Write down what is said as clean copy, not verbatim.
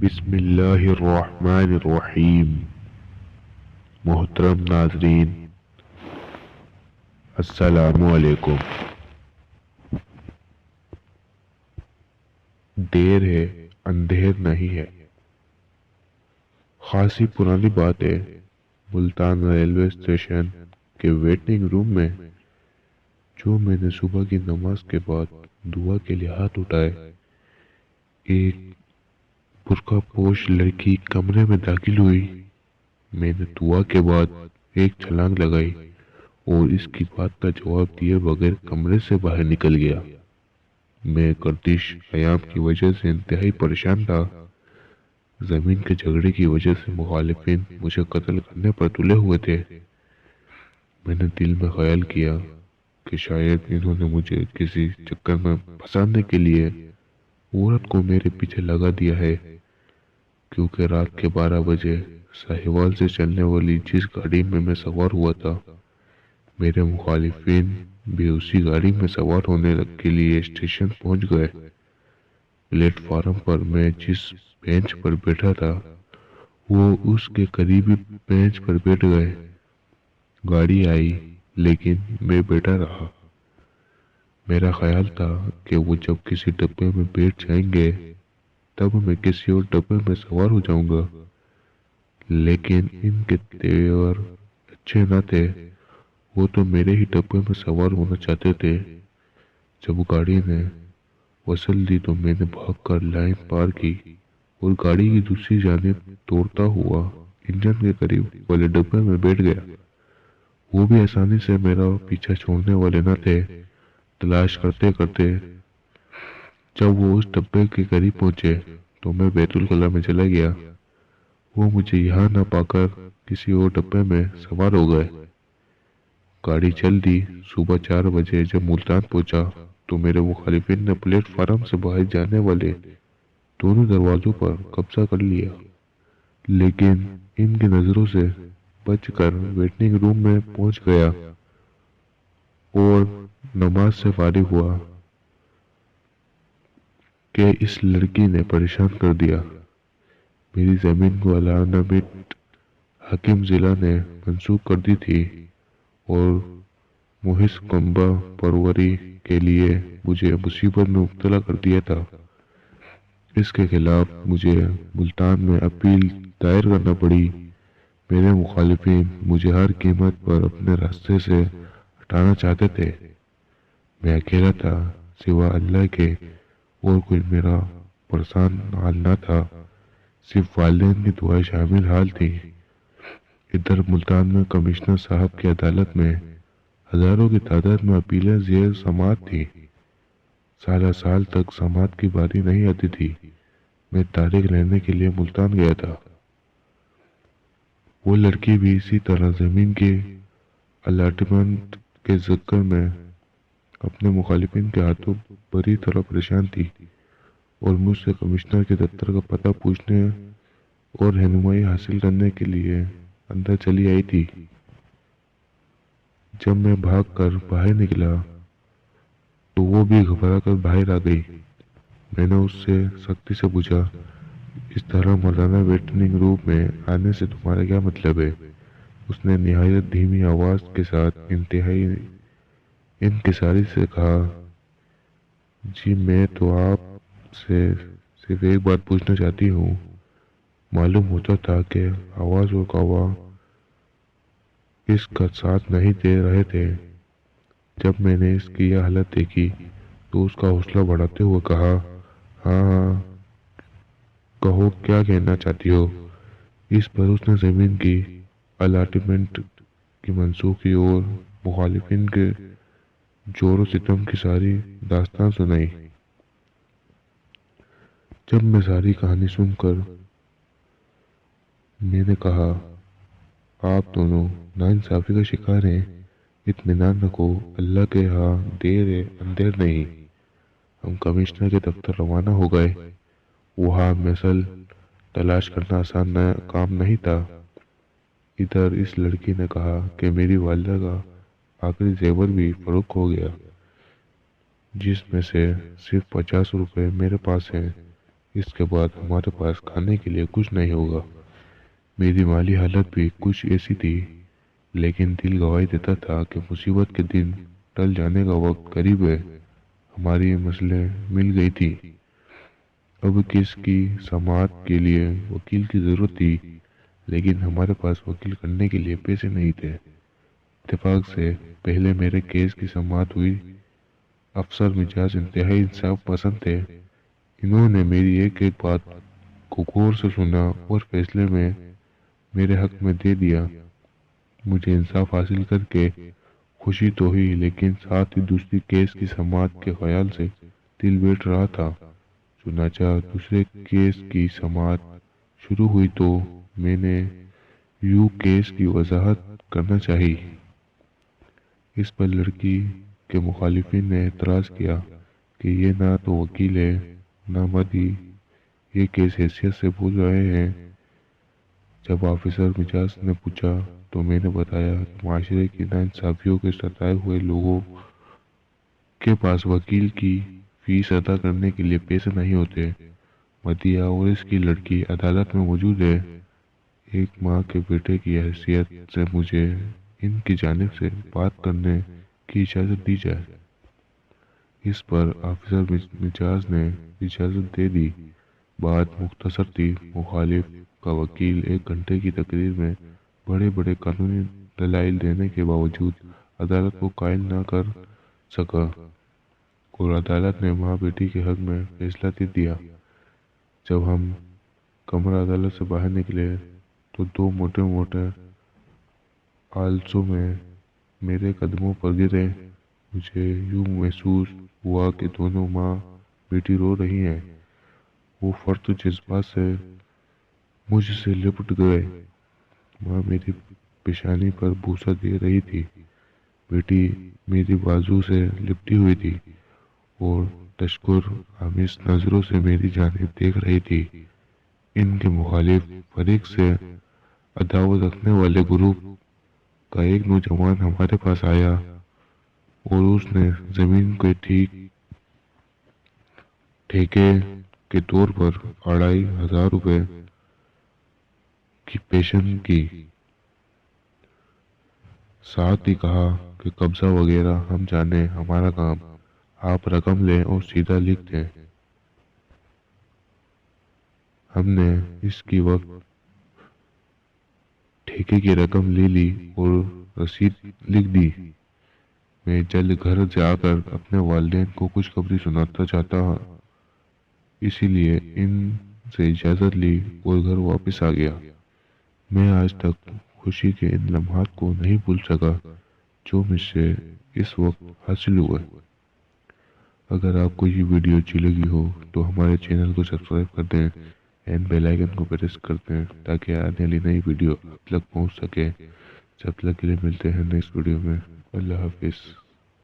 بسم اللہ الرحمن الرحیم۔ محترم ناظرین، السلام علیکم۔ دیر ہے اندھیر نہیں ہے۔ خاصی پرانی بات ہے، ملتان ریلوے اسٹیشن کے ویٹنگ روم میں جو میں نے صبح کی نماز کے بعد دعا کے لیے ہاتھ اٹھائے، ایک برقع پوش لڑکی کمرے میں داخل ہوئی۔ میں نے دعا کے بعد ایک چھلانگ لگائی اور اس کی بات کا جواب دیے بغیر کمرے سے باہر نکل گیا۔ میں گردش ایام کی وجہ سے انتہائی پریشان تھا۔ زمین کے جھگڑے کی وجہ سے مخالفین مجھے قتل کرنے پر تلے ہوئے تھے۔ میں نے دل میں خیال کیا کہ شاید انہوں نے مجھے کسی چکر میں پھنسانے کے لیے عورت کو میرے پیچھے لگا دیا ہے، کیونکہ رات کے 12 بجے ساہیوال سے چلنے والی جس گاڑی میں سوار ہوا تھا، میرے مخالفین بھی اسی گاڑی میں سوار ہونے کے لیے اسٹیشن پہنچ گئے۔ پلیٹ فارم پر میں جس بینچ پر بیٹھا تھا وہ اس کے قریبی بینچ پر بیٹھ گئے۔ گاڑی آئی لیکن میں بیٹھا رہا۔ میرا خیال تھا کہ وہ جب کسی ڈبے میں بیٹھ جائیں گے تب میں کسی اور ڈبے میں سوار ہو جاؤں گا، لیکن ان کے تیور اچھے نہ تھے۔ وہ تو میرے ہی ڈبے میں سوار ہونا چاہتے تھے۔ جب گاڑی نے وصل دی تو میں نے بھاگ کر لائن پار کی اور گاڑی کی دوسری جانب دوڑتا ہوا انجن کے قریب والے ڈبے میں بیٹھ گیا۔ وہ بھی آسانی سے میرا پیچھا چھوڑنے والے نہ تھے۔ تلاش کرتے کرتے جب وہ اس ڈبے کے قریب پہنچے تو میں بیت الخلا میں چلا گیا۔ وہ مجھے یہاں نہ پا کر کسی اور ڈبے میں سوار ہو گئے۔ گاڑی چل دی۔ صبح 4 بجے جب ملتان پہنچا تو میرے مخالفین نے پلیٹ فارم سے باہر جانے والے دونوں دروازوں پر قبضہ کر لیا، لیکن ان کی نظروں سے بچ کر ویٹنگ روم میں پہنچ گیا اور نماز سے فارغ ہوا کہ اس لڑکی نے پریشان کر دیا۔ میری زمین کو علامت حاکم ضلع نے منسوخ کر دی تھی اور محض کنبہ پروری کے لیے مجھے مصیبت میں مبتلا کر دیا تھا۔ اس کے خلاف مجھے ملتان میں اپیل دائر کرنا پڑی۔ میرے مخالفین مجھے ہر قیمت پر اپنے راستے سے ہٹانا چاہتے تھے۔ میں اکیلا تھا، سوا اللہ کے اور کوئی میرا پرسان حال نہ تھا، صرف والدین کی دعائیں شامل حال تھی۔ ادھر ملتان میں کمشنر صاحب کی عدالت میں ہزاروں کی تعداد میں اپیلیں زیر سماعت تھی۔ سالہ سال تک سماعت کی باری نہیں آتی تھی۔ میں تاریخ لینے کے لیے ملتان گیا تھا۔ وہ لڑکی بھی اسی طرح زمین کی الاٹمنٹ کے ذکر میں اپنے مخالفین کے ہاتھوں بری طرح پریشان تھی اور مجھ سے کمشنر کے دفتر کا پتہ پوچھنے اور رہنمائی حاصل کرنے کے لیے اندر چلی آئی تھی۔ جب میں بھاگ کر باہر نکلا تو وہ بھی گھبرا کر باہر آ گئی۔ میں نے اس سے سختی سے پوچھا، اس طرح مولانا ویٹنگ روم میں آنے سے تمہارا کیا مطلب ہے؟ اس نے نہایت دھیمی آواز کے ساتھ انتہائی انکساری سے کہا، جی میں تو آپ سے صرف ایک بات پوچھنا چاہتی ہوں۔ معلوم ہوتا تھا کہ آواز اور گواہ اس کا ساتھ نہیں دے رہے تھے۔ جب میں نے اس کی یہ حالت دیکھی تو اس کا حوصلہ بڑھاتے ہوئے کہا، ہاں کہو کیا کہنا چاہتی ہو؟ اس پر اس نے زمین کی الاٹمنٹ کی منسوخی اور مخالفین کے جور و ستم کی ساری داستان سنائی۔ جب میں ساری کہانی سن کر میں نے کہا، آپ دونوں ناانصافی کا شکار ہیں، اطمینان رکھو، اللہ کے ہاں دیر ہے اندھیر نہیں۔ ہم کمشنر کے دفتر روانہ ہو گئے۔ وہاں مسل تلاش کرنا آسان کام نہیں تھا۔ ادھر اس لڑکی نے کہا کہ میری والدہ کا آخری زیور بھی فروخت ہو گیا، جس میں سے صرف 50 روپے میرے پاس ہیں۔ اس کے بعد ہمارے پاس کھانے کے لیے کچھ نہیں ہوگا۔ میری مالی حالت بھی کچھ ایسی تھی، لیکن دل گواہی دیتا تھا کہ مصیبت کے دن ٹل جانے کا وقت قریب ہے۔ ہماری مسئلے مل گئی تھی۔ اب کیس کی سماعت کے لیے وکیل کی ضرورت تھی، لیکن ہمارے پاس وکیل کرنے کے لیے پیسے نہیں تھے۔ اتفاق سے پہلے میرے کیس کی سماعت ہوئی۔ افسر مجاز انتہائی انصاف پسند تھے۔ انہوں نے میری ایک ایک بات کو غور سے سنا اور فیصلے میں میرے حق میں دے دیا۔ مجھے انصاف حاصل کر کے خوشی تو ہوئی، لیکن ساتھ ہی دوسری کیس کی سماعت کے خیال سے دل بیٹھ رہا تھا۔ چنانچہ دوسرے کیس کی سماعت شروع ہوئی تو میں نے یوں کیس کی وضاحت کرنا چاہی۔ اس پر لڑکی کے مخالفین نے اعتراض کیا کہ یہ نہ تو وکیل ہے نہ مدعی، یہ کیس حیثیت سے بول رہے ہیں۔ جب آفیسر مجاز نے پوچھا تو میں نے بتایا کہ معاشرے کی ناانصافیوں کے ستائے ہوئے لوگوں کے پاس وکیل کی فیس ادا کرنے کے لیے پیسے نہیں ہوتے۔ مدیحہ اور اس کی لڑکی عدالت میں موجود ہے۔ ایک ماں کے بیٹے کی حیثیت سے مجھے ان کی جانب سے بات کرنے کی اجازت دی جائے۔ اس پر آفیسر مجاز نے اجازت دے دی۔ بات مختصر تھی۔ مخالف کا وکیل 1 گھنٹے کی تقریر میں بڑے بڑے قانونی دلائل دینے کے باوجود عدالت کو قائل نہ کر سکا، اور عدالت نے ماں بیٹی کے حق میں فیصلہ دے دیا۔ جب ہم کمرہ عدالت سے باہر نکلے تو 2 موٹے موٹے آلسوں میں میرے قدموں پر گرے۔ مجھے یوں محسوس ہوا کہ دونوں ماں بیٹی رو رہی ہیں۔ وہ فرط جذبات سے مجھ سے لپٹ گئے۔ ماں میری پیشانی پر بوسہ دے رہی تھی، بیٹی میری بازو سے لپٹی ہوئی تھی اور تشکر آمیز نظروں سے میری جانب دیکھ رہی تھی۔ ان کے مخالف فریق سے عداوت رکھنے والے گروپ کا ایک نوجوان ہمارے پاس آیا اور اس نے زمین کے ٹھیکے کے طور پر 2500 روپے کی پیشن کی۔ ساتھ ہی کہا کہ قبضہ وغیرہ ہم جانے، ہمارا کام، آپ رقم لیں اور سیدھا لکھ دیں۔ ہم نے اس کی وقت ٹھیکے کی رقم لے لی اور رسید لکھ دی۔ میں جلد گھر جا کر اپنے والدین کو خوشخبری سناتا چاہتا، اسی لیے ان سے اجازت لی اور گھر واپس آ گیا۔ میں آج تک خوشی کے ان لمحات کو نہیں بھول سکا جو مجھ سے اس وقت حاصل ہوئے۔ اگر آپ کو یہ ویڈیو اچھی لگی ہو تو ہمارے چینل کو سبسکرائب کر دیں اینڈ بیل آئیکن کو پریس کر دیں تاکہ آنے والی نئی ویڈیو آپ تک پہنچ سکے۔ جب تک کے لیے ملتے ہیں نیکسٹ ویڈیو میں۔ اللہ حافظ۔